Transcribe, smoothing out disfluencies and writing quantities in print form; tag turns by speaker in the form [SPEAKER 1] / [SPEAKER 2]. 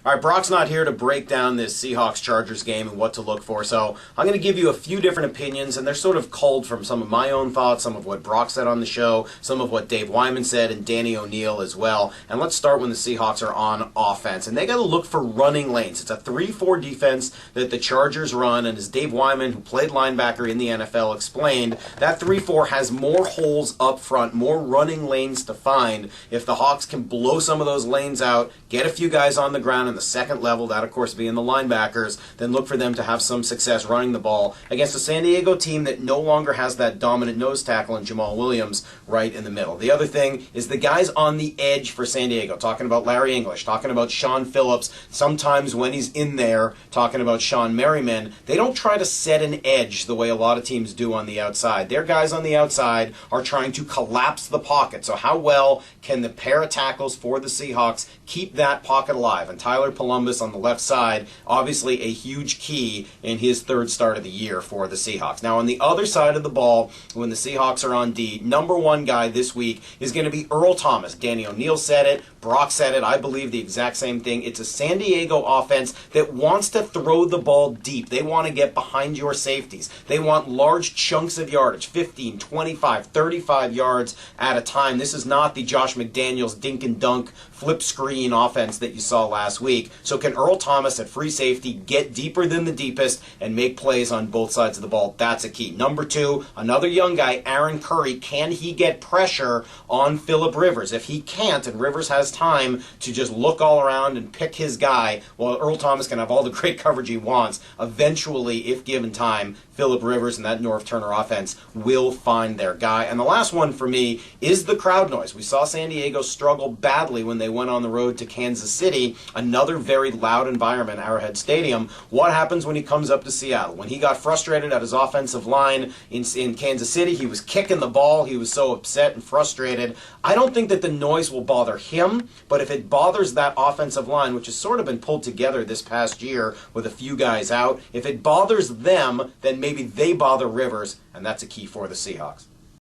[SPEAKER 1] All right, Brock's not here to break down this Seahawks-Chargers game and what to look for, so I'm going to give you a few different opinions, and they're sort of culled from some of my own thoughts, some of what Brock said on the show, some of what Dave Wyman said, and Danny O'Neill as well. And let's start when the Seahawks are on offense, and they got to look for running lanes. It's a 3-4 defense that the Chargers run, and as Dave Wyman, who played linebacker in the NFL, explained, that 3-4 has more holes up front, more running lanes to find. If the Hawks can blow some of those lanes out, get a few guys on the ground in the second level, that of course being the linebackers, then look for them to have some success running the ball against a San Diego team that no longer has that dominant nose tackle in Jamal Williams right in the middle. The other thing is the guys on the edge for San Diego, talking about Larry English, talking about Sean Phillips, sometimes when he's in there, talking about Sean Merriman, they don't try to set an edge the way a lot of teams do on the outside. Their guys on the outside are trying to collapse the pocket. So how well can the pair of tackles for the Seahawks keep that pocket alive? And Tyler Columbus on the left side, obviously a huge key in his third start of the year for the Seahawks. Now on the other side of the ball, when the Seahawks are on D, number one guy this week is going to be Earl Thomas. Danny O'Neill said it, Brock said it, I believe the exact same thing. It's a San Diego offense that wants to throw the ball deep. They want to get behind your safeties. They want large chunks of yardage, 15, 25, 35 yards at a time. This is not the Josh McDaniels dink and dunk flip screen offense that you saw last week. So can Earl Thomas at free safety get deeper than the deepest and make plays on both sides of the ball? That's a key. Number two, another young guy, Aaron Curry. Can he get pressure on Phillip Rivers? If he can't, and Rivers has time to just look all around and pick his guy, well, Earl Thomas can have all the great coverage he wants. Eventually, if given time, Phillip Rivers and that North Turner offense will find their guy. And the last one for me is the crowd noise. We saw San Diego struggle badly when they went on the road to Kansas City, another very loud environment, Arrowhead Stadium. What happens when he comes up to Seattle? When he got frustrated at his offensive line in Kansas City, he was kicking the ball, he was so upset and frustrated. I don't think that the noise will bother him, but if it bothers that offensive line, which has sort of been pulled together this past year with a few guys out, if it bothers them, then maybe they bother Rivers, and that's a key for the Seahawks.